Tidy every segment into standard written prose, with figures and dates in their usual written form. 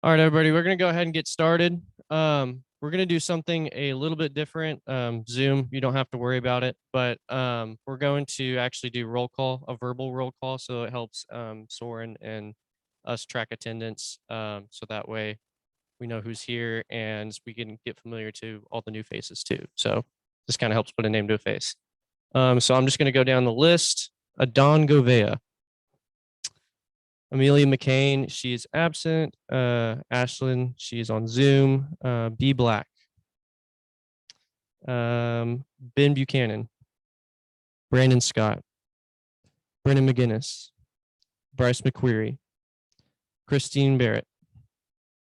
All right, everybody, we're going to go ahead and get started. We're going to do something a little bit different. Zoom, you don't have to worry about it, but we're going to actually do roll call, a verbal roll call, so it helps Soren and us track attendance. So that way we know who's here and we can get familiar to all the new faces too. So this kind of helps put a name to a face. So I'm just going to go down the list. Adon Govea. Amelia McCain, she is absent. Ashlyn, she is on Zoom. B Black. Ben Buchanan. Brandon Scott. Brennan McGinnis. Bryce McQuarrie. Christine Barrett.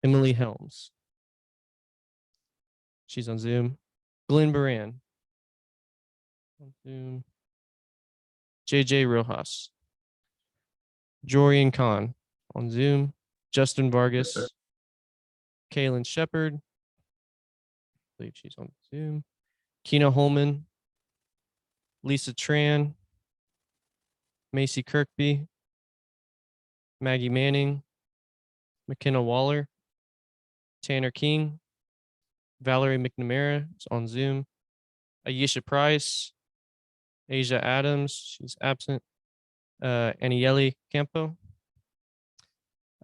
Emily Helms. She's on Zoom. Glenn Baran. On Zoom. JJ Rojas. Jorian Khan on Zoom. Justin Vargas. Kaylin Shepard. I believe she's on Zoom. Keena Holman. Lisa Tran. Macy Kirkby. Maggie Manning. McKenna Waller. Tanner King. Valerie McNamara is on Zoom. Ayesha Price. Asia Adams, she's absent. Aniele Campo.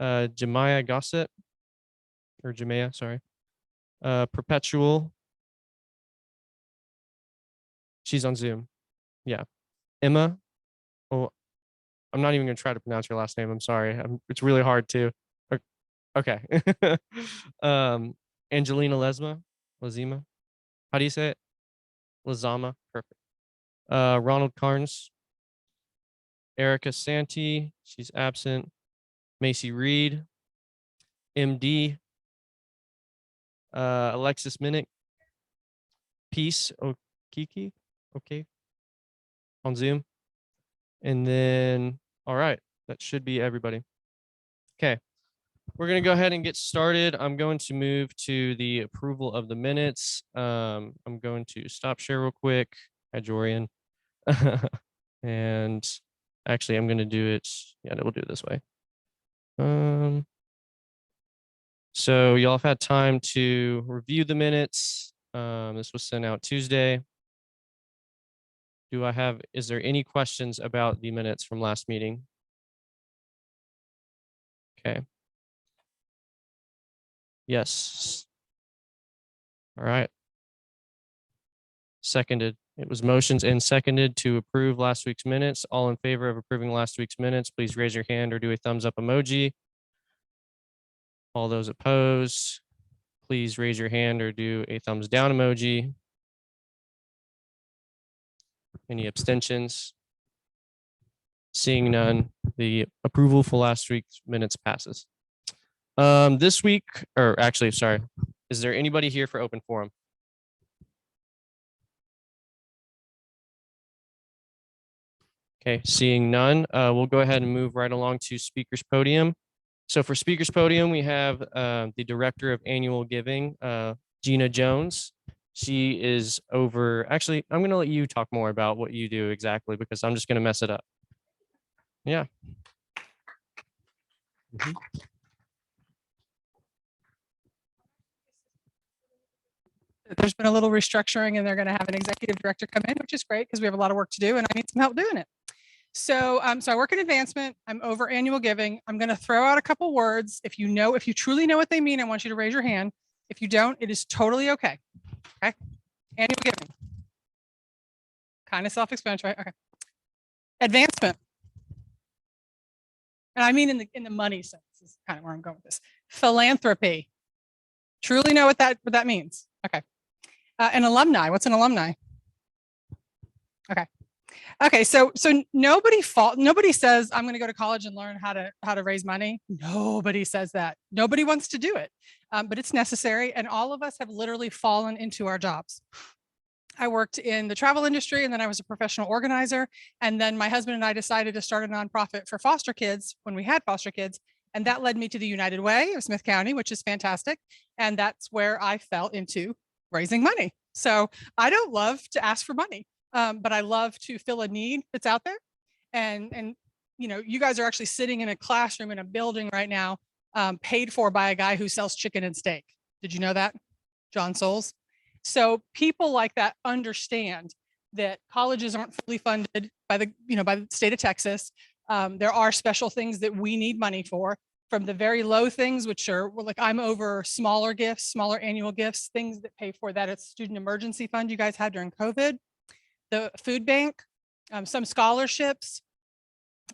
Jemiah Gossett, or Jemiah, sorry. Perpetual. She's on Zoom. Yeah. Emma. Oh, I'm not even going to try to pronounce her last name. I'm sorry. It's really hard to. Okay. Angelina Lazima. How do you say it? Lazama. Perfect. Ronald Carnes. Erica Santee. She's absent. Macy Reed. MD. Alexis Minnick. Peace Okiki. Okay. On Zoom. And then, all right, that should be everybody. Okay. We're going to go ahead and get started. I'm going to move to the approval of the minutes. I'm going to stop share real quick. Hi, Jorian. And actually, I'm going to do it. Yeah, we'll do it this way. So y'all have had time to review the minutes. This was sent out Tuesday. Is there any questions about the minutes from last meeting? Okay. Yes. All right. Seconded. It was motions and seconded to approve last week's minutes. All in favor of approving last week's minutes, please raise your hand or do a thumbs up emoji. All those opposed, please raise your hand or do a thumbs down emoji. Any abstentions? Seeing none, the approval for last week's minutes passes. This week, or actually, sorry, is there anybody here for open forum? Okay, seeing none, we'll go ahead and move right along to speaker's podium. So for speaker's podium, we have the Director of Annual Giving, Gina Jones. She is over, actually, I'm going to let you talk more about what you do exactly because I'm just going to mess it up. Yeah. There's been a little restructuring and they're going to have an executive director come in, which is great because we have a lot of work to do and I need some help doing it. So I work in advancement. I'm over annual giving. I'm going to throw out a couple words. If you truly know what they mean, I want you to raise your hand. If you don't, it is totally okay. Okay. Annual giving. Kind of self-explanatory. Okay. Advancement. And I mean in the money sense is kind of where I'm going with this. Philanthropy. Truly know what that means. Okay. An alumni. What's an alumni? Okay. Okay. So nobody says I'm going to go to college and learn how to raise money. Nobody says that. Nobody wants to do it, but it's necessary. And all of us have literally fallen into our jobs. I worked in the travel industry and then I was a professional organizer. And then my husband and I decided to start a nonprofit for foster kids when we had foster kids. And that led me to the United Way of Smith County, which is fantastic. And that's where I fell into raising money. So I don't love to ask for money, but I love to fill a need that's out there. And you guys are actually sitting in a classroom in a building right now paid for by a guy who sells chicken and steak. Did you know that? John Souls. So people like that understand that colleges aren't fully funded by the, by the state of Texas. There are special things that we need money for, from the very low things, which are like, I'm over smaller gifts, smaller annual gifts, things that pay for that. It's student emergency fund you guys had during COVID, the food bank, some scholarships,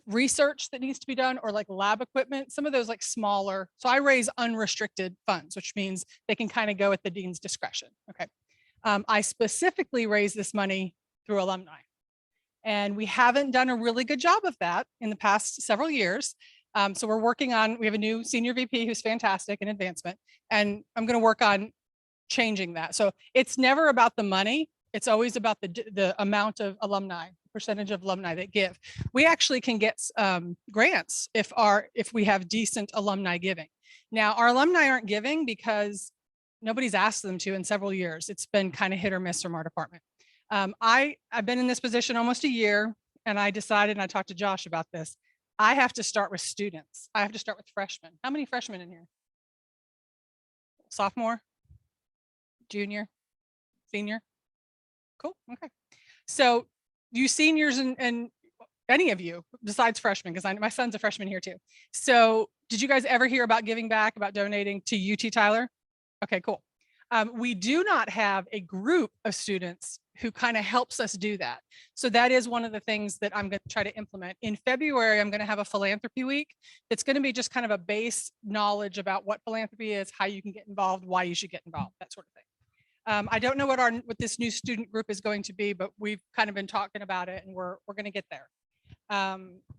research that needs to be done, or like lab equipment, some of those like smaller. So I raise unrestricted funds, which means they can kind of go at the dean's discretion. Okay. I specifically raise this money through alumni. And we haven't done a really good job of that in the past several years. So we're working on, we have a new senior VP who's fantastic in advancement, and I'm going to work on changing that. So it's never about the money. It's always about the amount of alumni, percentage of alumni that give. We actually can get grants if we have decent alumni giving. Now, our alumni aren't giving because nobody's asked them to in several years. It's been kind of hit or miss from our department. I've been in this position almost a year, and I decided, and I talked to Josh about this, I have to start with students. I have to start with freshmen. How many freshmen in here? Sophomore? Junior? Senior? Cool, okay. So you seniors and any of you besides freshmen, because my son's a freshman here too. So did you guys ever hear about giving back, about donating to UT Tyler? Okay, cool. We do not have a group of students who kind of helps us do that. So that is one of the things that I'm going to try to implement. In February, I'm going to have a philanthropy week. It's going to be just kind of a base knowledge about what philanthropy is, how you can get involved, why you should get involved, that sort of thing. I don't know what this new student group is going to be, but we've kind of been talking about it, and we're going to get there.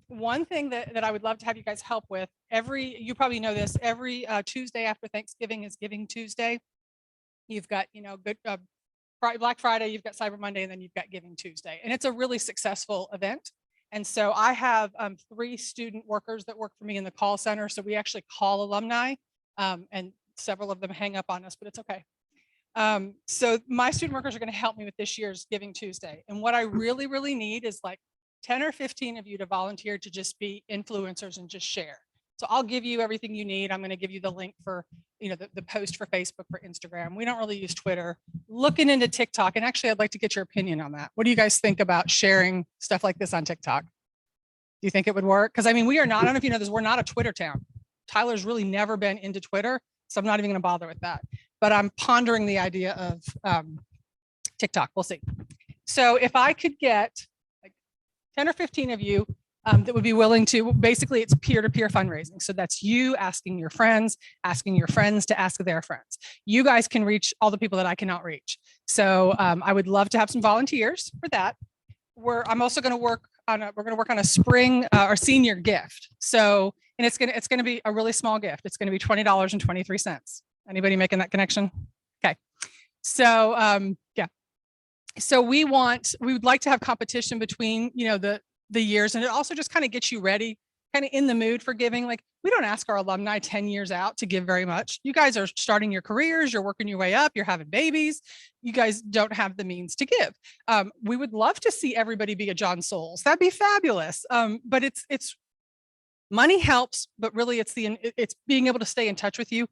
One thing that I would love to have you guys help with, you probably know this, every Tuesday after Thanksgiving is Giving Tuesday. You've got, good Black Friday, you've got Cyber Monday, and then you've got Giving Tuesday. And it's a really successful event. And so I have 3 student workers that work for me in the call center. So we actually call alumni, and several of them hang up on us, but it's okay. So my student workers are going to help me with this year's Giving Tuesday. And what I really, really need is like 10 or 15 of you to volunteer to just be influencers and just share. So I'll give you everything you need. I'm going to give you the link for, the post for Facebook, for Instagram. We don't really use Twitter. Looking into TikTok, and actually I'd like to get your opinion on that. What do you guys think about sharing stuff like this on TikTok? Do you think it would work? Because I mean, we are not, I don't know if you know this, we're not a Twitter town. Tyler's really never been into Twitter, so I'm not even going to bother with that. But I'm pondering the idea of TikTok. We'll see. So if I could get like 10 or 15 of you that would be willing to, basically it's peer-to-peer fundraising. So that's you asking your friends to ask their friends. You guys can reach all the people that I cannot reach. So I would love to have some volunteers for that. I'm also going to work on a spring or senior gift. So, and it's going to be a really small gift. It's going to be $20.23. Anybody making that connection? Okay. So yeah. So we would like to have competition between, the years, and it also just kind of gets you ready, kind of in the mood for giving. Like, we don't ask our alumni 10 years out to give very much. You guys are starting your careers, you're working your way up, you're having babies. You guys don't have the means to give. We would love to see everybody be a John Souls. That'd be fabulous. But it's money helps, but really it's being able to stay in touch with you.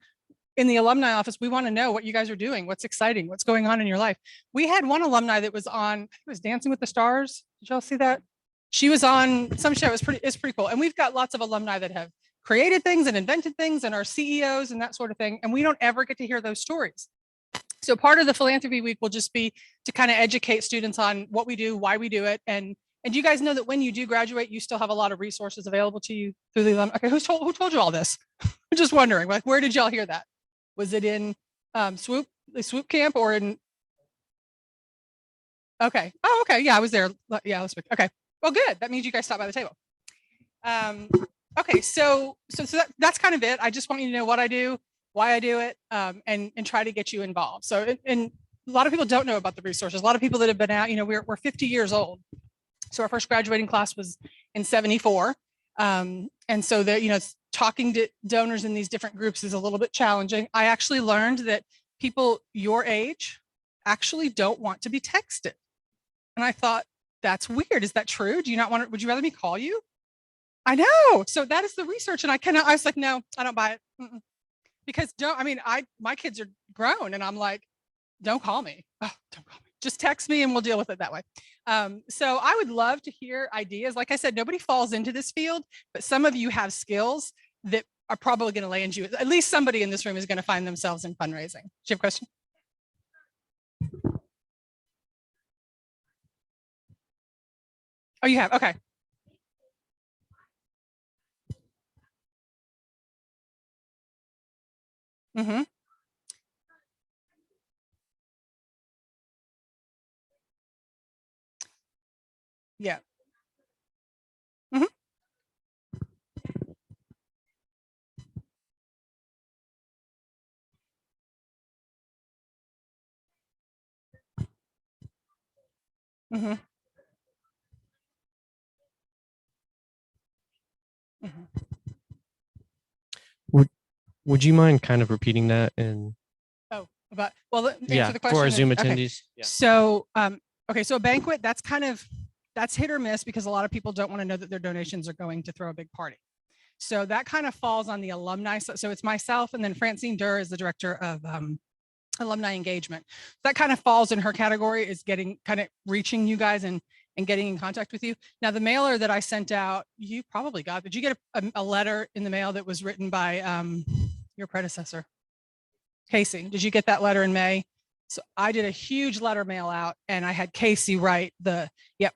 In the alumni office, we want to know what you guys are doing, what's exciting, what's going on in your life. We had one alumni that was on, it was Dancing with the Stars. Did y'all see that? She was on some show. It's pretty cool. And we've got lots of alumni that have created things and invented things and are CEOs and that sort of thing. And we don't ever get to hear those stories. So part of the philanthropy week will just be to kind of educate students on what we do, why we do it. And you guys know that when you do graduate, you still have a lot of resources available to you through the alumni. Okay, who told you all this? I'm just wondering, like, where did y'all hear that? Was it in the swoop camp, or in? Okay. Oh, okay. Yeah, I was there. Yeah, okay. Well, good. That means you guys stopped by the table. Okay, so that's kind of it. I just want you to know what I do, why I do it, and try to get you involved. So, and a lot of people don't know about the resources. A lot of people that have been out, we're 50 years old. So our first graduating class was in 74. And so talking to donors in these different groups is a little bit challenging. I actually learned that people your age actually don't want to be texted. And I thought, that's weird. Is that true? Do you not want to, would you rather me call you? I know. So that is the research. And I was like, no, I don't buy it. Because my kids are grown and I'm like, don't call me. Oh, don't call me. Just text me and we'll deal with it that way. So I would love to hear ideas. Like I said, nobody falls into this field, but some of you have skills that are probably going to land you. At least somebody in this room is going to find themselves in fundraising. Do you have a question? Oh, you have? Okay. Mm-hmm. Yeah. Mm-hmm. Mm-hmm. Mm-hmm. Would Would you mind kind of repeating that? And Oh, but well, let me yeah, answer the for our question. Zoom Okay. attendees. Yeah. So, okay. So a banquet, that's hit or miss because a lot of people don't want to know that their donations are going to throw a big party. So that kind of falls on the alumni. So it's myself and then Francine Durr is the director of alumni engagement. That kind of falls in her category, is getting kind of reaching you guys and getting in contact with you. Now, the mailer that I sent out, you probably got. Did you get a letter in the mail that was written by your predecessor, Casey? Did you get that letter in May? So I did a huge letter mail out and I had Casey write the, yep.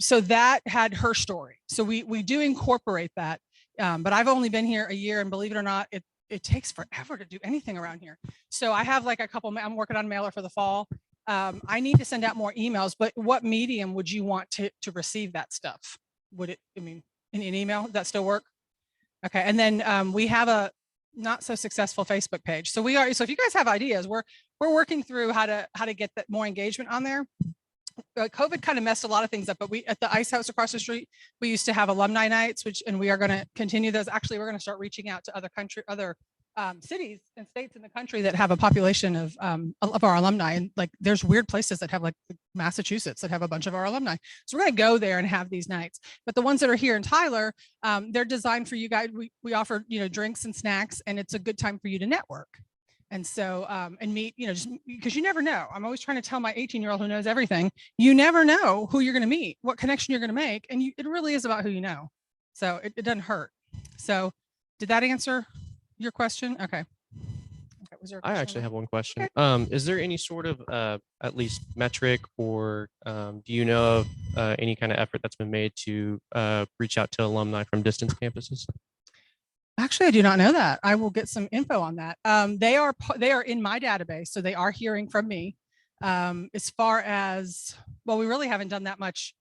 So that had her story. So we do incorporate that. But I've only been here a year and believe it or not, it takes forever to do anything around here. So I have like a couple, I'm working on a mailer for the fall. I need to send out more emails, but what medium would you want to receive that stuff? Would it, I mean, in an email, does that still work? Okay. And then we have a not so successful Facebook page. So we are, so if you guys have ideas, we're working through how to get that more engagement on there. COVID kind of messed a lot of things up, but we at the Ice House across the street, we used to have alumni nights, and we are going to continue those. Actually, we're going to start reaching out to other cities and states in the country that have a population of our alumni. And like, there's weird places that have like Massachusetts that have a bunch of our alumni. So we're going to go there and have these nights. But the ones that are here in Tyler, they're designed for you guys. We offer, drinks and snacks, and it's a good time for you to network. And so, and meet, just because you never know. I'm always trying to tell my 18-year-old who knows everything, you never know who you're going to meet, what connection you're going to make. And it really is about who you know. So it doesn't hurt. So did that answer your question? Okay. Was there a I question actually have one question. Okay. Is there any sort of at least metric or do you know of any kind of effort that's been made to reach out to alumni from distance campuses? Actually, I do not know that. I will get some info on that. They are in my database, so they are hearing from me. As far as, well, we really haven't done that much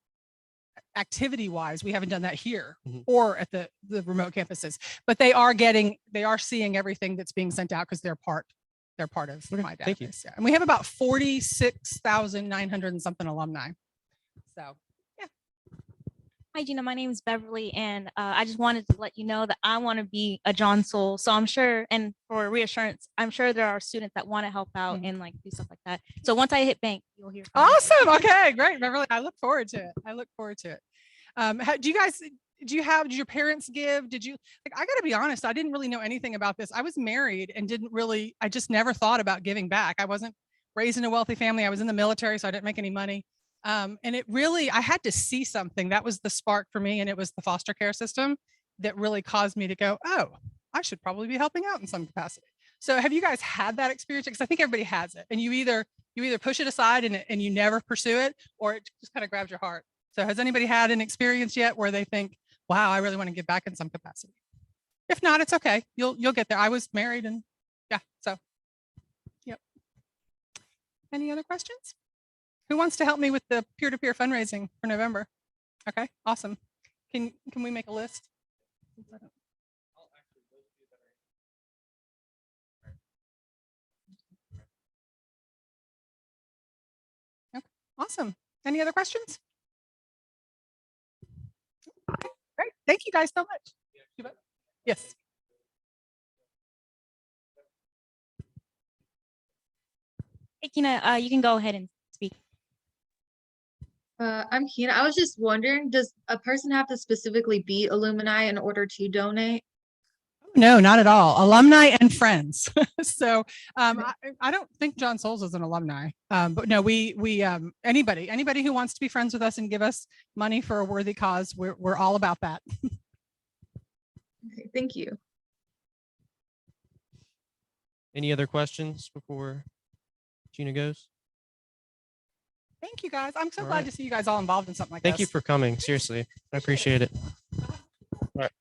activity wise. We haven't done that here or at the remote campuses, but they are seeing everything that's being sent out because they're part of my database. Yeah. And we have about 46,900 and something alumni. So hi, Gina. My name is Beverly, and I just wanted to let you know that I want to be a John Soul. So I'm sure, and for reassurance, I'm sure there are students that want to help out and like do stuff like that. So once I hit bank, you'll hear. Awesome. Okay, great, Beverly. I look forward to it. Did your parents give? Did you, like, I got to be honest, I didn't really know anything about this. I was married and I just never thought about giving back. I wasn't raised in a wealthy family. I was in the military, so I didn't make any money. And I had to see something that was the spark for me. And it was the foster care system that really caused me to go, oh, I should probably be helping out in some capacity. So have you guys had that experience? Because I think everybody has it. And you either push it aside and you never pursue it, or it just kind of grabs your heart. So has anybody had an experience yet where they think, wow, I really want to give back in some capacity? If not, it's okay. You'll get there. I was married and yeah, so yep. Any other questions? Who wants to help me with the peer-to-peer fundraising for November? Okay, awesome. Can we make a list? Okay, awesome. Any other questions? Okay, great. Thank you guys so much. Yes. Hey, Gina, you can go ahead and speak. I'm Keen. I was just wondering, does a person have to specifically be alumni in order to donate? No, not at all. Alumni and friends. So I don't think John Souls is an alumni, but no, we anybody who wants to be friends with us and give us money for a worthy cause, we're all about that. Okay, thank you. Any other questions before Gina goes? Thank you guys. I'm so All glad right. to see you guys all involved in something like Thank this. you for coming. Seriously, I appreciate it. All right.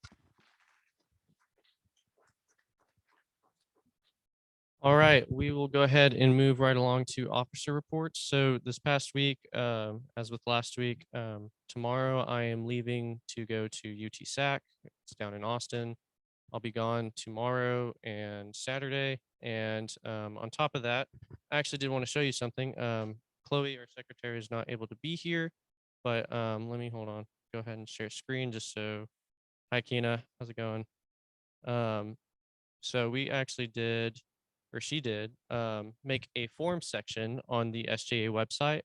All right, we will go ahead and move right along to officer reports. So this past week, as with last week, tomorrow I am leaving to go to UT SAC. It's down in Austin. I'll be gone tomorrow and Saturday. And on top of that, I actually did want to show you something. Chloe, our secretary, is not able to be here, but let me hold on. Go ahead and share screen just so. Hi, Kina. How's it going? So we actually did, or she did, make a form section on the SGA website.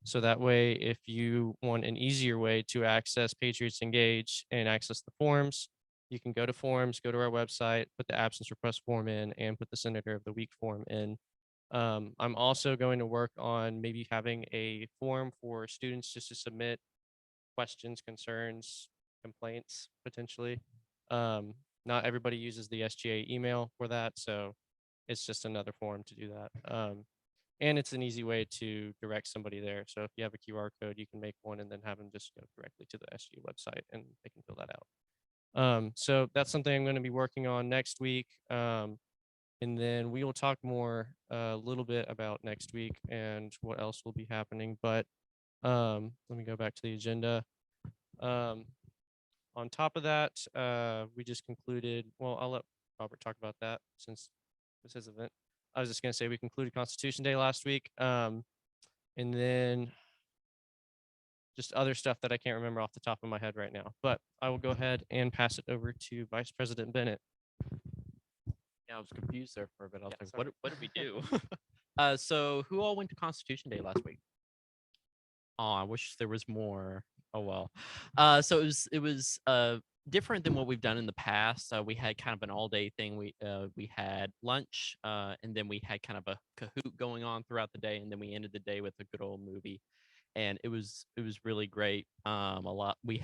So that way, if you want an easier way to access Patriots Engage and access the forms, you can go to forms, go to our website, put the absence request form in, and put the Senator of the Week form in. I'm also going to work on maybe having a form for students just to submit questions, concerns, complaints, potentially. Not everybody uses the SGA email for that, so it's just another form to do that. And it's an easy way to direct somebody there. So if you have a QR code, you can make one and then have them just go directly to the SGA website and they can fill that out. So that's something I'm going to be working on next week. And then we will talk more a little bit about next week and what else will be happening. But let me go back to the agenda. On top of that, we just concluded, well, I'll let Robert talk about that since it's his event. I was just going to say we concluded Constitution Day last week. And then just other stuff that I can't remember off the top of my head right now. But I will go ahead and pass it over to Vice President Bennett. Yeah, I was confused there for a bit. I was Yeah, like, what did we do? So who all went to Constitution Day last week? Oh, I wish there was more. Oh well. So it was different than what we've done in the past. We had kind of an all-day thing. We had lunch, and then we had kind of a Kahoot going on throughout the day, and then we ended the day with a good old movie. And it was really great. A lot we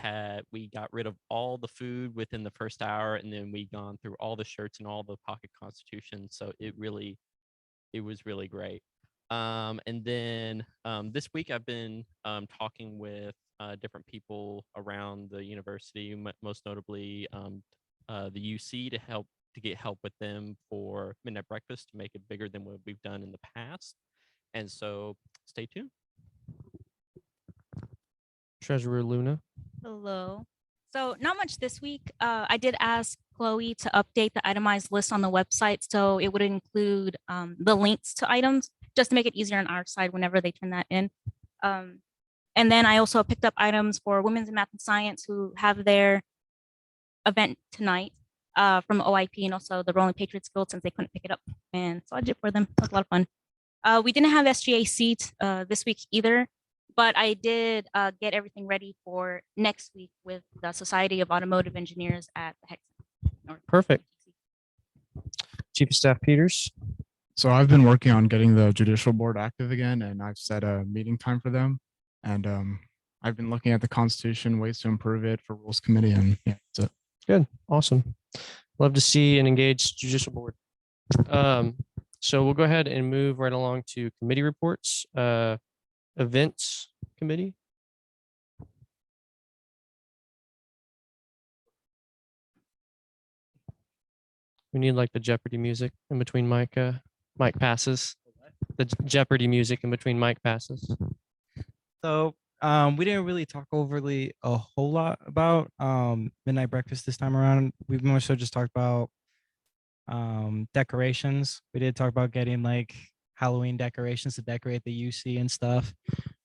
got rid of all the food within the first hour, and then we gone through all the shirts and all the pocket constitutions. So it was really great. And then this week I've been talking with different people around the university, most notably the UC to get help with them for midnight breakfast to make it bigger than what we've done in the past. And so stay tuned. Treasurer Luna. Hello. So not much this week. I did ask Chloe to update the itemized list on the website so it would include the links to items just to make it easier on our side whenever they turn that in. And then I also picked up items for Women's in Math and Science who have their event tonight from OIP and also the Rolling Patriots Guild since they couldn't pick it up. And so I did it for them. It was a lot of fun. We didn't have SGA seats this week either, but I did get everything ready for next week with the Society of Automotive Engineers at the Hex. Perfect. Chief of Staff Peters. So I've been working on getting the judicial board active again, and I've set a meeting time for them. And I've been looking at the Constitution, ways to improve it for Rules Committee, and yeah, that's it. Good. Awesome. Love to see an engaged judicial board. So we'll go ahead and move right along to committee reports. Events committee. We need like the Jeopardy music in between mic passes. The Jeopardy music in between mic passes. So we didn't really talk overly a whole lot about midnight breakfast this time around. We've more so just talked about decorations. We did talk about getting like Halloween decorations to decorate the UC and stuff.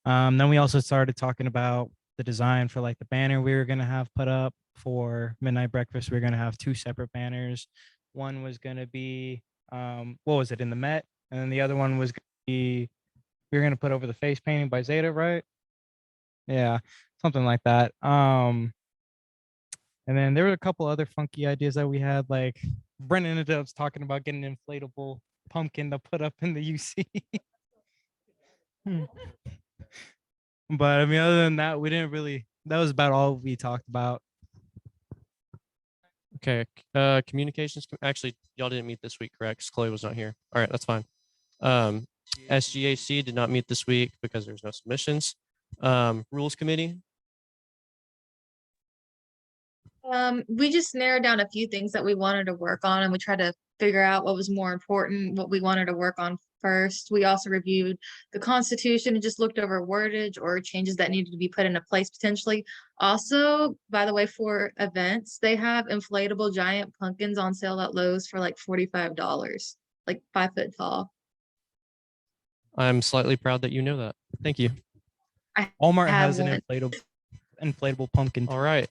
Then we also started talking about the design for like the banner we were gonna have put up for midnight breakfast. We are gonna have two separate banners. One was gonna be what was it in the Met, and then the other one was gonna be we were gonna put over the face painting by Zeta, right? Yeah, something like that. And then there were a couple other funky ideas that we had, like Brennan ended up talking about getting an inflatable pumpkin to put up in the UC. Hmm. But I mean, other than that, we didn't really, that was about all we talked about. Okay. Communications. Actually, y'all didn't meet this week, correct? 'Cause Chloe was not here. All right, that's fine. SGAC did not meet this week because there's no submissions. Rules committee. We just narrowed down a few things that we wanted to work on, and we tried to figure out what was more important, what we wanted to work on first. We also reviewed the Constitution and just looked over wordage or changes that needed to be put into place potentially. Also, by the way, for events, they have inflatable giant pumpkins on sale at Lowe's for like $45, like 5 foot tall. I'm slightly proud that you know that. Thank you. Walmart have has an one. inflatable pumpkin. All right.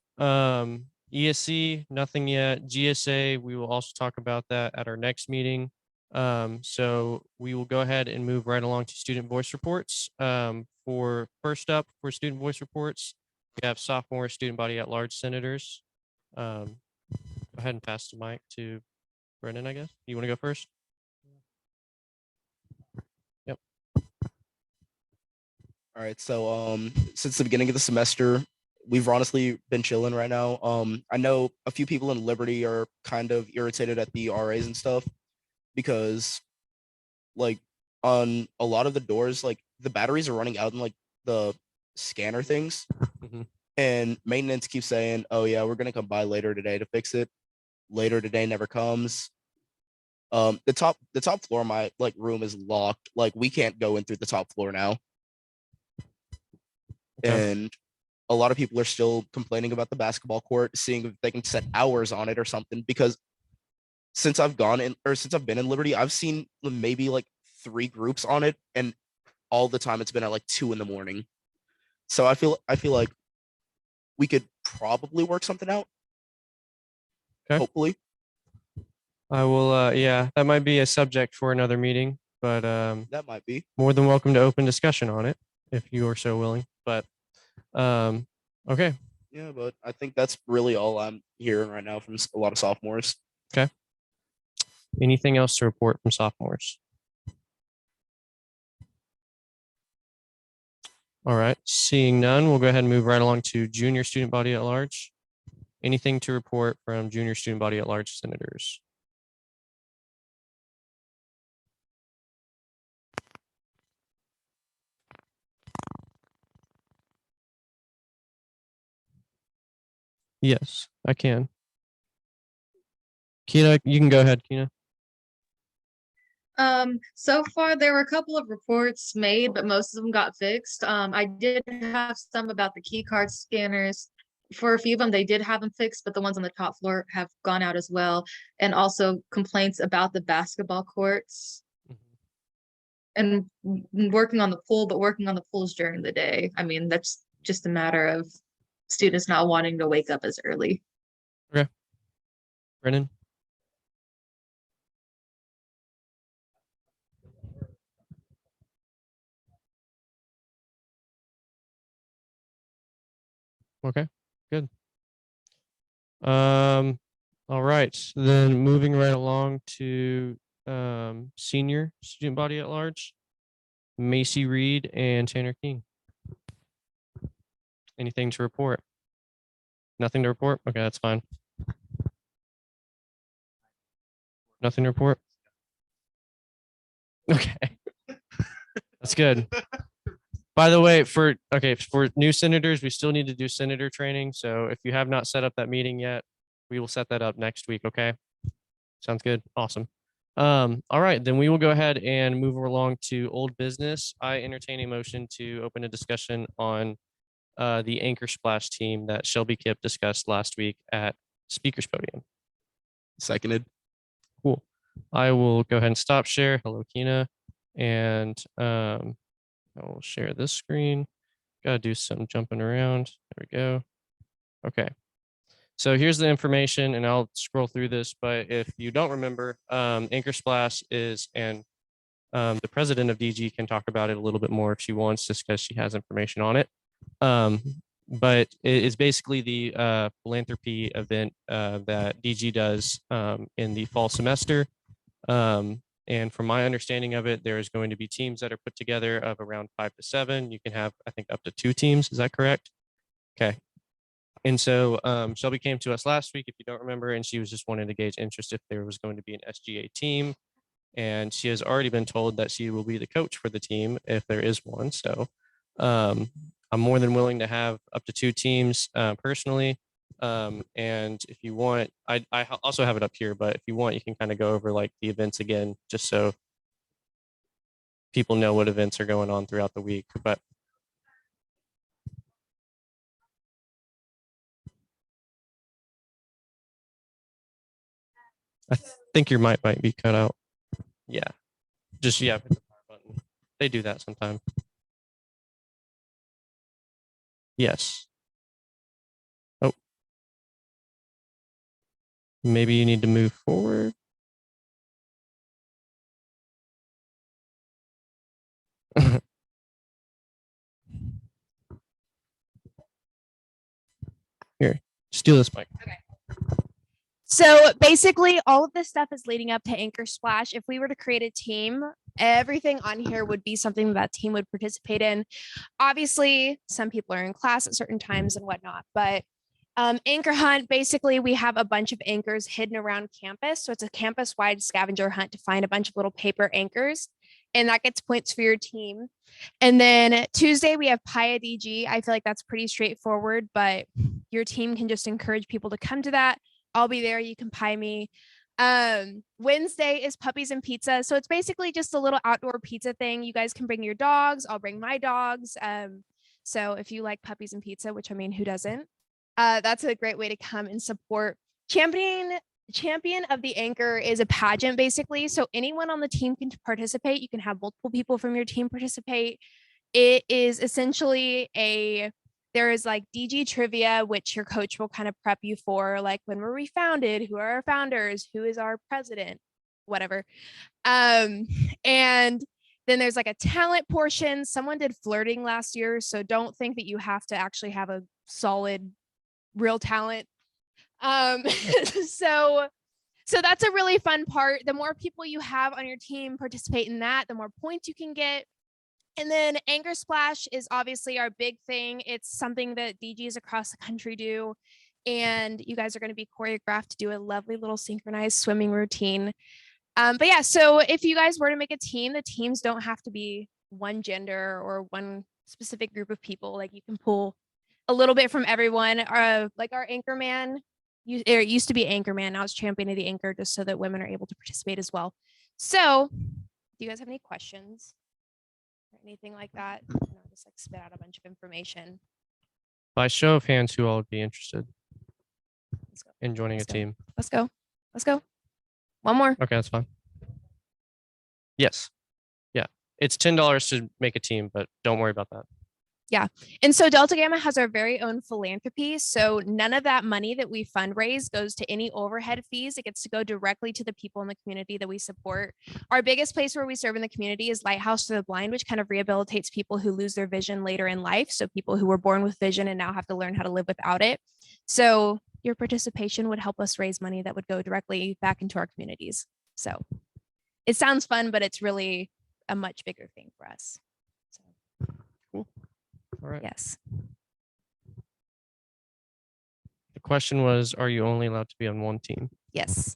ESC, nothing yet. GSA, we will also talk about that at our next meeting. So we will go ahead and move right along to student voice reports. For first up for student voice reports, we have sophomore student body at large senators. Go ahead and pass the mic to Brendan, I guess. You want to go first? Yep. All right. So since the beginning of the semester, we've honestly been chilling right now. I know a few people in Liberty are kind of irritated at the RAs and stuff because like on a lot of the doors, like the batteries are running out in like the scanner things. Mhm. And maintenance keeps saying, oh yeah, we're gonna come by later today to fix it. Later today never comes. The top floor of my like room is locked. Like we can't go in through the top floor now. Okay. And a lot of people are still complaining about the basketball court, seeing if they can set hours on it or something. Because since I've gone in or since I've been in Liberty, I've seen maybe like 3 groups on it, and all the time it's been at like 2 a.m. So I feel like we could probably work something out. Okay. Hopefully. I will, yeah, that might be a subject for another meeting, but That might be. more than welcome to open discussion on it if you are so willing. But okay. Yeah, but I think that's really all I'm hearing right now from a lot of sophomores. Anything else to report from sophomores? All right. Seeing none, we'll go ahead and move right along to junior student body at large. Anything to report from junior student body at large senators? Yes, I can. Kina, you can go ahead, Kina. So far there were a couple of reports made, but most of them got fixed. I did have some about the key card scanners. For a few of them, they did have them fixed, but the ones on the top floor have gone out as well. And also complaints about the basketball courts and working on the pool, but working on the pools during the day. I mean, that's just a matter of students not wanting to wake up as early. Brennan. Okay, good. All right, then moving right along to senior student body at large, Macy Reed and Tanner King. Anything to report? Nothing to report? Okay, that's fine. Nothing to report? Okay. That's good. By the way, for new senators, we still need to do senator training. So if you have not set up that meeting yet, we will set that up next week. Okay. Sounds good. Awesome. All right, then we will go ahead and move along to old business. I entertain a motion to open a discussion on the Anchor Splash team that Shelby Kip discussed last week at speaker's podium. Seconded. Cool. I will go ahead and stop share. Hello, Kina. And I will share this screen. Got to do some jumping around. There we go. Okay. So here's the information, and I'll scroll through this. But if you don't remember, Anchor Splash is, and the president of DG can talk about it a little bit more if she wants, just because she has information on it. But it is basically the philanthropy event that DG does in the fall semester. And from my understanding of it, there is going to be teams that are put together of around 5 to 7. You can have, I think, up to 2 teams. Is that correct? Okay. And so Shelby came to us last week, if you don't remember, and she was just wanting to gauge interest if there was going to be an SGA team. And she has already been told that she will be the coach for the team if there is one. So I'm more than willing to have up to 2 teams personally. And if you want, I also have it up here, but if you want, you can kind of go over like the events again, just so people know what events are going on throughout the week. But I think your mic might be cut out. Yeah, just hit the power button. They do that sometimes. Yes. Oh. Maybe you need to move forward. Here, steal this mic. So basically, all of this stuff is leading up to Anchor Splash. If we were to create a team, everything on here would be something that team would participate in. Obviously, some people are in class at certain times and whatnot, but Anchor Hunt, basically, we have a bunch of anchors hidden around campus. So it's a campus-wide scavenger hunt to find a bunch of little paper anchors, and that gets points for your team. And then Tuesday, we have Pia DG. I feel like that's pretty straightforward, but your team can just encourage people to come to that. I'll be there. You can pie me. Wednesday is puppies and pizza. So it's basically just a little outdoor pizza thing. You guys can bring your dogs. I'll bring my dogs. So if you like puppies and pizza, which I mean, who doesn't? That's a great way to come and support. Champion of the Anchor is a pageant, basically. So anyone on the team can participate. You can have multiple people from your team participate. It is essentially there is like DG trivia, which your coach will kind of prep you for, like when were we founded, who are our founders, who is our president, whatever. And then there's like a talent portion. Someone did flirting last year, so don't think that you have to actually have a solid real talent. So that's a really fun part. The more people you have on your team participate in that, the more points you can get. And then Anchor Splash is obviously our big thing. It's something that DGs across the country do. And you guys are going to be choreographed to do a lovely little synchronized swimming routine. But yeah, so if you guys were to make a team, the teams don't have to be one gender or one specific group of people. Like you can pull a little bit from everyone. Like our anchor man, it used to be anchor man. Now it's champion of the anchor, just so that women are able to participate as well. So do you guys have any questions? Anything like that? Just like spit out a bunch of information. By show of hands, who all would be interested in joining a team? Let's go. One more. Okay, that's fine. Yes. Yeah. It's $10 to make a team, but don't worry about that. Yeah. And so Delta Gamma has our very own philanthropy. So none of that money that we fundraise goes to any overhead fees. It gets to go directly to the people in the community that we support. Our biggest place where we serve in the community is Lighthouse for the Blind, which kind of rehabilitates people who lose their vision later in life. So people who were born with vision and now have to learn how to live without it. So your participation would help us raise money that would go directly back into our communities. So it sounds fun, but it's really a much bigger thing for us. So. Cool. All right. Yes. The question was, are you only allowed to be on one team? Yes.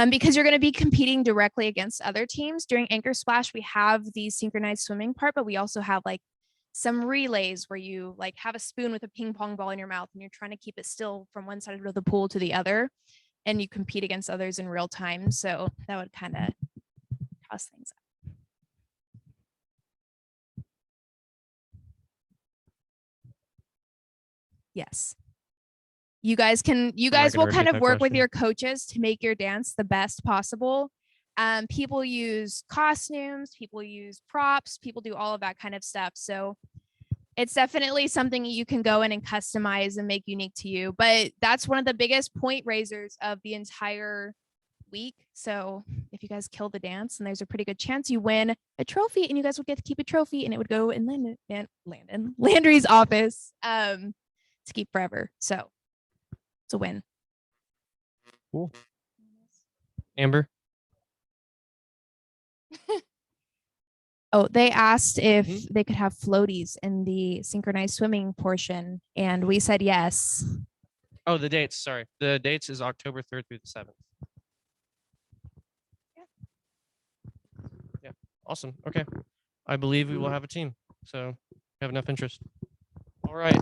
Because you're going to be competing directly against other teams. During Anchor Splash, we have the synchronized swimming part, but we also have like some relays where you like have a spoon with a ping pong ball in your mouth and you're trying to keep it still from one side of the pool to the other, and you compete against others in real time. So that would kind of toss things up. Yes. You guys will kind of work with your coaches to make your dance the best possible. People use costumes, people use props, people do all of that kind of stuff. So it's definitely something you can go in and customize and make unique to you. But that's one of the biggest point raisers of the entire week. So yeah. if you guys kill the dance, and there's a pretty good chance you win a trophy, and you guys would get to keep a trophy, and it would go in Landry's office to keep forever. So it's a win. Cool. Amber. Oh, they asked if Mhm. they could have floaties in the synchronized swimming portion, and we said yes. Oh, the dates. Sorry. The dates is October 3rd through the 7th. Yeah. Awesome. Okay. I believe we will have a team. So have enough interest. All right.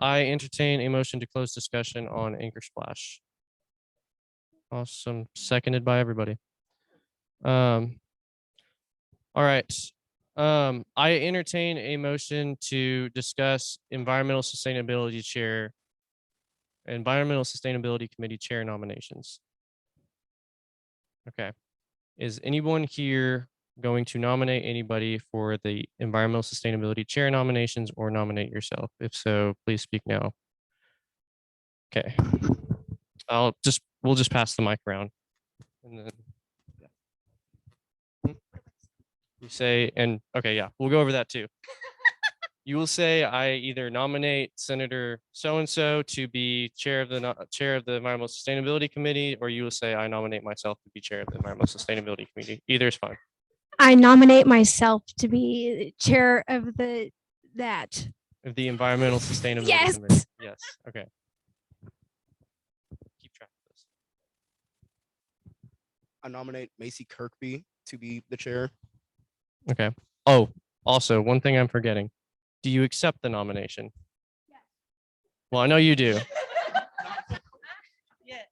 I entertain a motion to close discussion on Anchor Splash. Awesome. Seconded by everybody. All right. I entertain a motion to discuss environmental sustainability committee chair nominations. Okay. Is anyone here going to nominate anybody for the environmental sustainability chair nominations or nominate yourself? If so, please speak now. Okay. We'll just pass the mic around. And then you say, and okay, yeah, we'll go over that too. You will say, I either nominate Senator so-and-so to be chair of the Environmental Sustainability Committee, or you will say, I nominate myself to be chair of the Environmental Sustainability Committee. Either is fine. I nominate myself to be chair of that. Of the Environmental Sustainability Yes. Committee. Yes. Okay. Keep track of this. I nominate Macy Kirkby to be the chair. Okay. Oh, also, one thing I'm forgetting. Do you accept the nomination? Yes. Well, I know you do.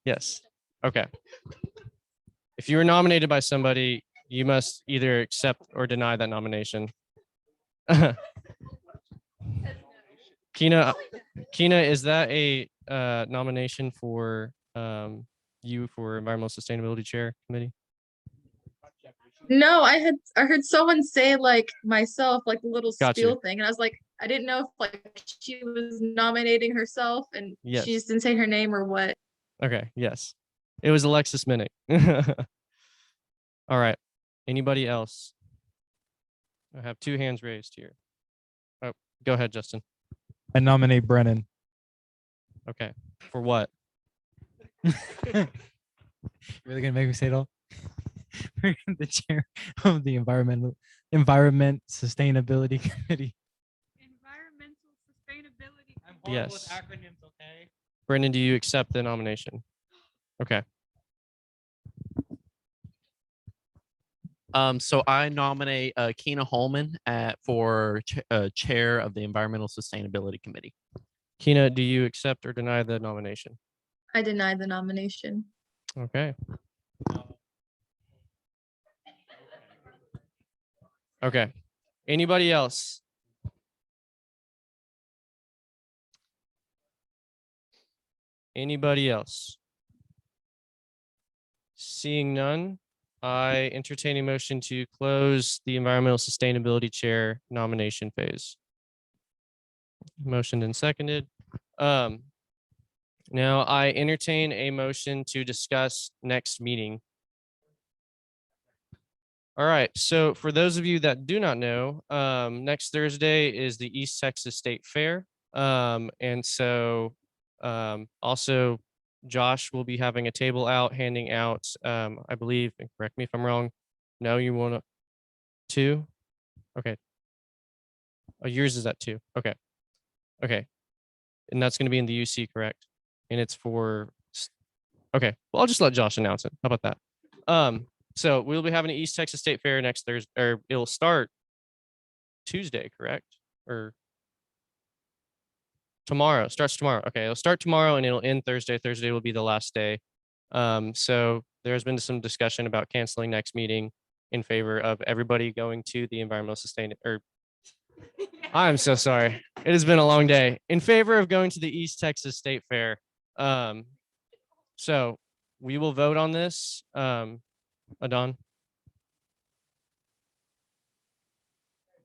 Yes. Okay. If you were nominated by somebody, you must either accept or deny that nomination. Kina, is that a nomination for you for Environmental Sustainability Chair Committee? No, I heard someone say like myself, like the little Got spiel you. thing, and I was like, I didn't know if like she was nominating herself and Yes. she just didn't say her name or what. Okay. Yes. It was Alexis Minnick. All right. Anybody else? I have 2 hands raised here. Oh, go ahead, Justin. I nominate Brennan. Okay. For what? Really gonna make me say it all? The chair of the Environment Sustainability Committee. Environmental sustainability. I'm horrible with Yes. acronyms, okay? Brendan, do you accept the nomination? Okay. So I nominate Keena Holman for chair of the Environmental Sustainability Committee. Kina, do you accept or deny the nomination? I denied the nomination. Okay. Okay. Anybody else? Anybody else? Seeing none, I entertain a motion to close the Environmental Sustainability Chair nomination phase. Motioned and seconded. Now I entertain a motion to discuss next meeting. All right, so for those of you that do not know, next Thursday is the East Texas State Fair. And so also Josh will be having a table out, handing out, I believe, and correct me if I'm wrong. No, you want 2? Okay. Oh, yours is at 2. Okay. Okay. And that's going to be in the UC, correct? And it's for, okay. Well, I'll just let Josh announce it. How about that? So we'll be having an East Texas State Fair next Thursday, or it'll start Tuesday, correct? Or tomorrow, starts tomorrow. Okay, it'll start tomorrow and it'll end Thursday. Thursday will be the last day. So there's been some discussion about canceling next meeting in favor of everybody going to the environmental sustainability, I'm so sorry. It has been a long day. In favor of going to the East Texas State Fair. So we will vote on this. Adon?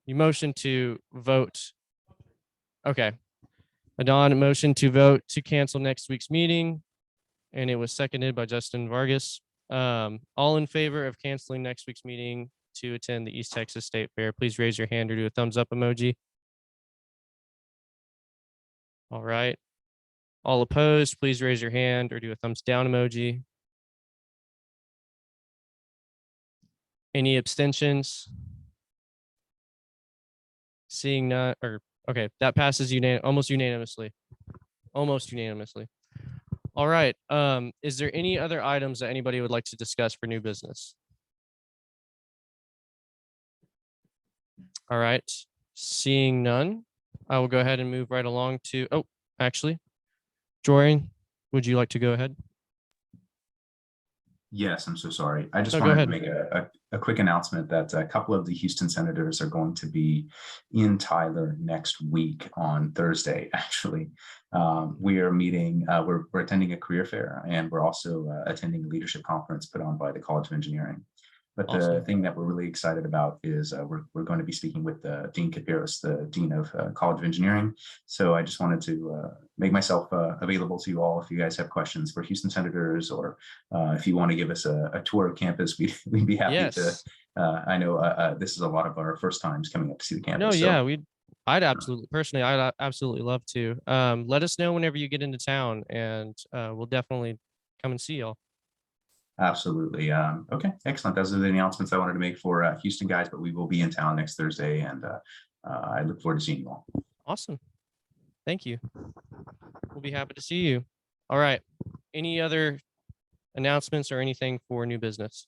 You motion to vote. Okay. Adon motion to vote to cancel next week's meeting. And it was seconded by Justin Vargas. All in favor of canceling next week's meeting to attend the East Texas State Fair, please raise your hand or do a thumbs up emoji. All right. All opposed, please raise your hand or do a thumbs down emoji. Any abstentions? Seeing none, or okay, that passes almost unanimously. Almost unanimously. All right. Is there any other items that anybody would like to discuss for new business? All right. Seeing none, I will go ahead and move right along to, oh, actually, Jorian, would you like to go ahead? Yes, I'm so sorry. I just No, go wanted to ahead. make a quick announcement that a couple of the Houston Senators are going to be in Tyler next week on Thursday, actually. We are meeting, we're attending a career fair, and we're also attending a leadership conference put on by the College of Engineering. But the Awesome. thing that we're really excited about is we're going to be speaking with Dean Kapiros, the Dean of College of Engineering. So I just wanted to make myself available to you all if you guys have questions for Houston Senators, or if you want to give us a tour of campus, we'd be happy to. Yes. I know this is a lot of our first times coming up to see the campus. No, so- yeah, I'd absolutely love to. Let us know whenever you get into town, and we'll definitely come and see y'all. Absolutely. Okay, excellent. Those are the announcements I wanted to make for Houston guys, but we will be in town next Thursday, and I look forward to seeing you all. Awesome. Thank you. We'll be happy to see you. All right. Any other announcements or anything for new business?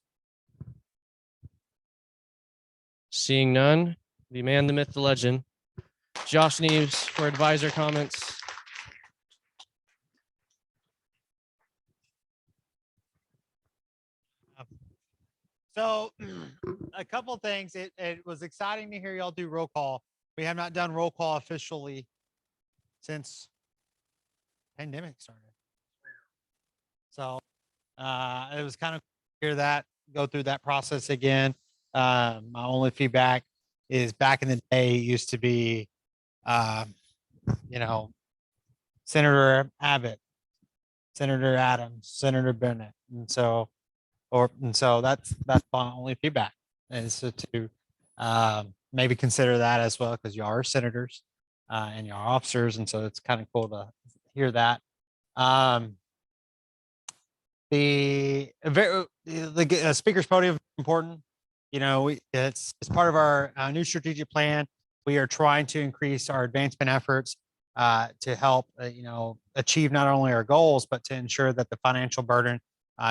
Seeing none, the man, the myth, the legend, Josh Neves for advisor comments. So a couple things. It was exciting to hear y'all do roll call. We have not done roll call officially since pandemic started. So it was kind of hear that, go through that process again. My only feedback is back in the day, it used to be, Senator Abbott, Senator Adams, Senator Bennett. And so that's my only feedback, is to maybe consider that as well, because you are senators and you are officers, and so it's kind of cool to hear that. The speaker's podium is important. It's part of our new strategic plan. We are trying to increase our advancement efforts to help achieve not only our goals, but to ensure that the financial burden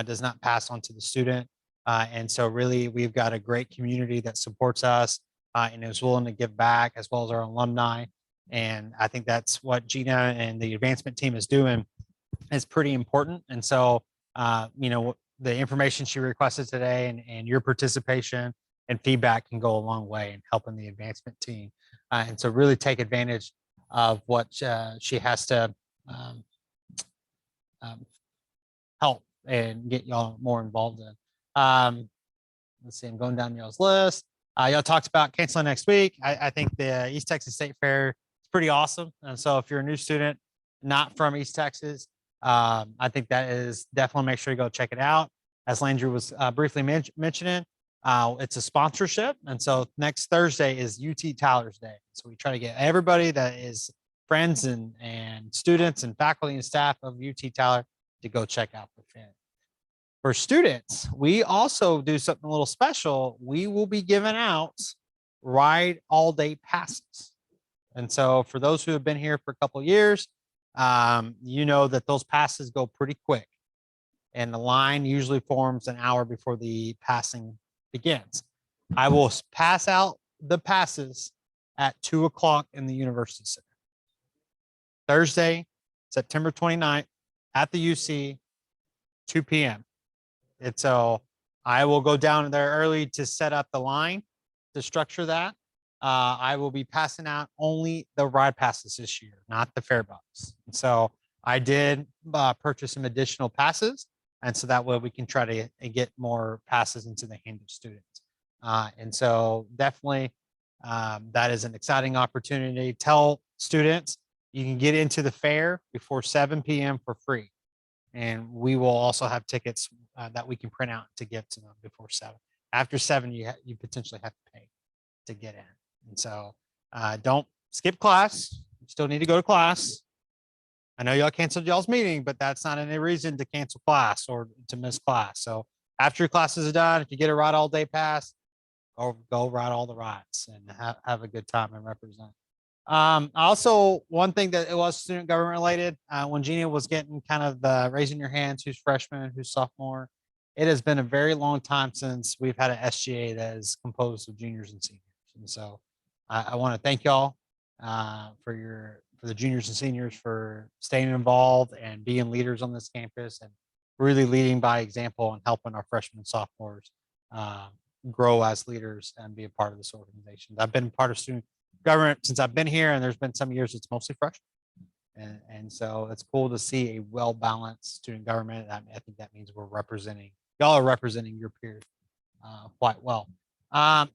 does not pass on to the student. And so really, we've got a great community that supports us and is willing to give back, as well as our alumni. And I think that's what Gina and the advancement team is doing is pretty important. And so, the information she requested today and your participation and feedback can go a long way in helping the advancement team. And so really take advantage of what she has to help and get y'all more involved in. Let's see, I'm going down y'all's list. Y'all talked about canceling next week. I think the East Texas State Fair is pretty awesome. And so if you're a new student, not from East Texas, I think that is definitely, make sure you go check it out. As Landry was briefly mentioning, it's a sponsorship. And so next Thursday is UT Tyler's Day. So we try to get everybody that is friends and students and faculty and staff of UT Tyler to go check out the fair. For students, we also do something a little special. We will be giving out ride all day passes. And so for those who have been here for a couple of years, you know that those passes go pretty quick. And the line usually forms an hour before the passing begins. I will pass out the passes at 2 o'clock in the University Center. Thursday, September 29th at the UC, 2 p.m. And so I will go down there early to set up the line to structure that. I will be passing out only the ride passes this year, not the fare bucks. So I did purchase some additional passes. And so that way we can try to get more passes into the hand of students. And so definitely that is an exciting opportunity. Tell students you can get into the fair before 7 p.m. for free. And we will also have tickets that we can print out to give to them before 7. After 7, you potentially have to pay to get in. And so don't skip class. You still need to go to class. I know y'all canceled y'all's meeting, but that's not any reason to cancel class or to miss class. So after your classes are done, if you get a ride all day pass, or go ride all the rides and have a good time and represent. Also, one thing that it was student government related, when Gina was getting kind of the raising your hands, who's freshman, who's sophomore, it has been a very long time since we've had an SGA that is composed of juniors and seniors. And so I want to thank y'all for the juniors and seniors for staying involved and being leaders on this campus and really leading by example and helping our freshmen and sophomores grow as leaders and be a part of this organization. I've been part of student government since I've been here, and there's been some years it's mostly freshmen. And so it's cool to see a well-balanced student government. I think that means y'all are representing your peers quite well.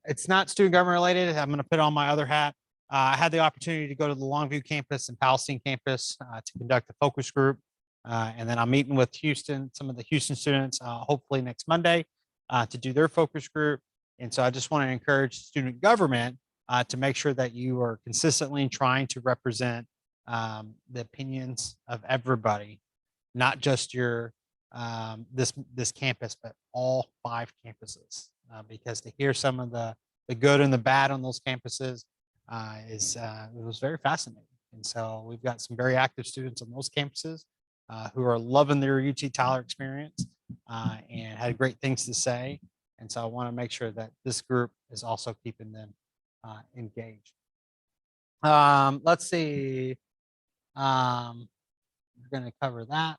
It's not student government related. I'm going to put on my other hat. I had the opportunity to go to the Longview campus and Palestine campus to conduct a focus group. And then I'm meeting with some of the Houston students, hopefully next Monday, to do their focus group. And so I just want to encourage student government to make sure that you are consistently trying to represent the opinions of everybody, not just your this campus, but all 5 campuses, because to hear some of the good and the bad on those campuses it was very fascinating. And so we've got some very active students on those campuses who are loving their UT Tyler experience and had great things to say. And so I want to make sure that this group is also keeping them engaged. Let's see. We're going to cover that.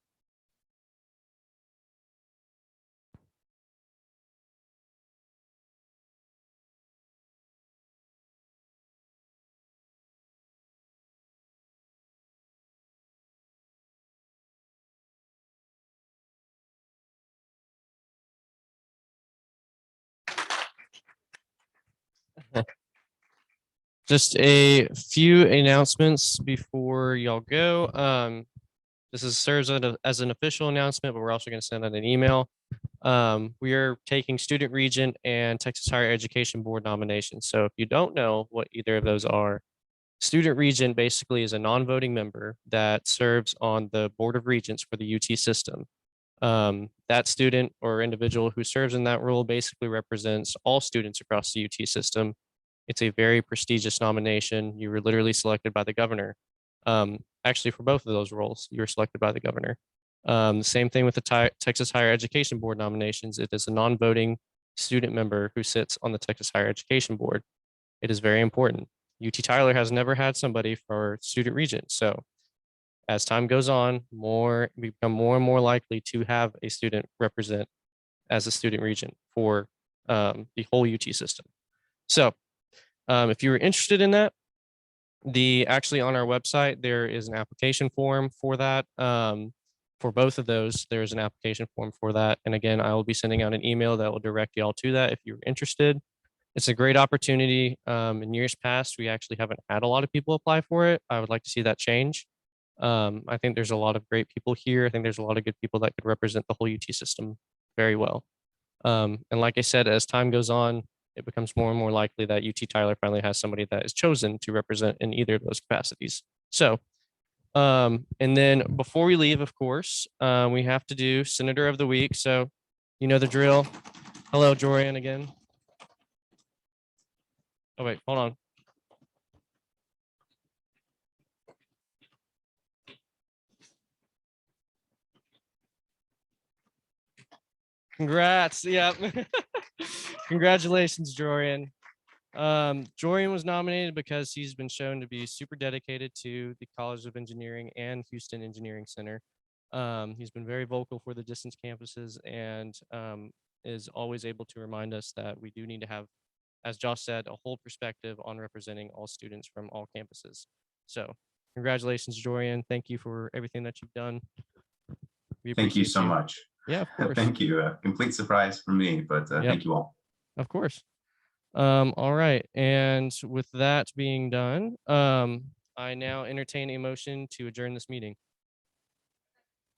Just a few announcements before y'all go. This serves as an official announcement, but we're also going to send out an email. We are taking Student Regent and Texas Higher Education Board nominations. So if you don't know what either of those are, Student Regent basically is a non-voting member that serves on the Board of Regents for the UT system. That student or individual who serves in that role basically represents all students across the UT system. It's a very prestigious nomination. You were literally selected by the governor. Actually, for both of those roles, you were selected by the governor. Same thing with the Texas Higher Education Board nominations. It is a non-voting student member who sits on the Texas Higher Education Board. It is very important. UT Tyler has never had somebody for Student Regent. So as time goes on, we become more and more likely to have a student represent as a Student Regent for the whole UT system. So if you were interested in that, actually on our website, there is an application form for that. For both of those, there's an application form for that. And again, I will be sending out an email that will direct y'all to that if you're interested. It's a great opportunity. In years past, we actually haven't had a lot of people apply for it. I would like to see that change. I think there's a lot of great people here. I think there's a lot of good people that could represent the whole UT system very well. And like I said, as time goes on, it becomes more and more likely that UT Tyler finally has somebody that is chosen to represent in either of those capacities. So, and then before we leave, of course, we have to do Senator of the Week. So, you know the drill. Hello, Jorian again. Oh, wait, hold on. Congrats. Yep. Congratulations, Jorian. Jorian was nominated because he's been shown to be super dedicated to the College of Engineering and Houston Engineering Center. He's been very vocal for the distance campuses and is always able to remind us that we do need to have, as Josh said, a whole perspective on representing all students from all campuses. So congratulations, Jorian. Thank you for everything that you've done. Thank you so much. Yeah, of course. Thank you. Complete surprise for me, but thank you all. Of course. All right. And with that being done, I now entertain a motion to adjourn this meeting.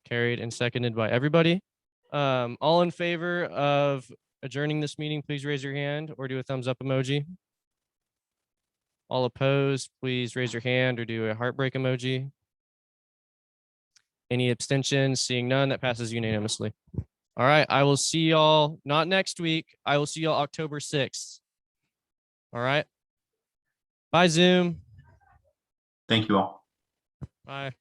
Carried and seconded by everybody. All in favor of adjourning this meeting, please raise your hand or do a thumbs up emoji. All opposed, please raise your hand or do a heartbreak emoji. Any abstentions? Seeing none, that passes unanimously. All right, I will see y'all not next week. I will see y'all October 6th. All right. Bye, Zoom. Thank you all. Bye.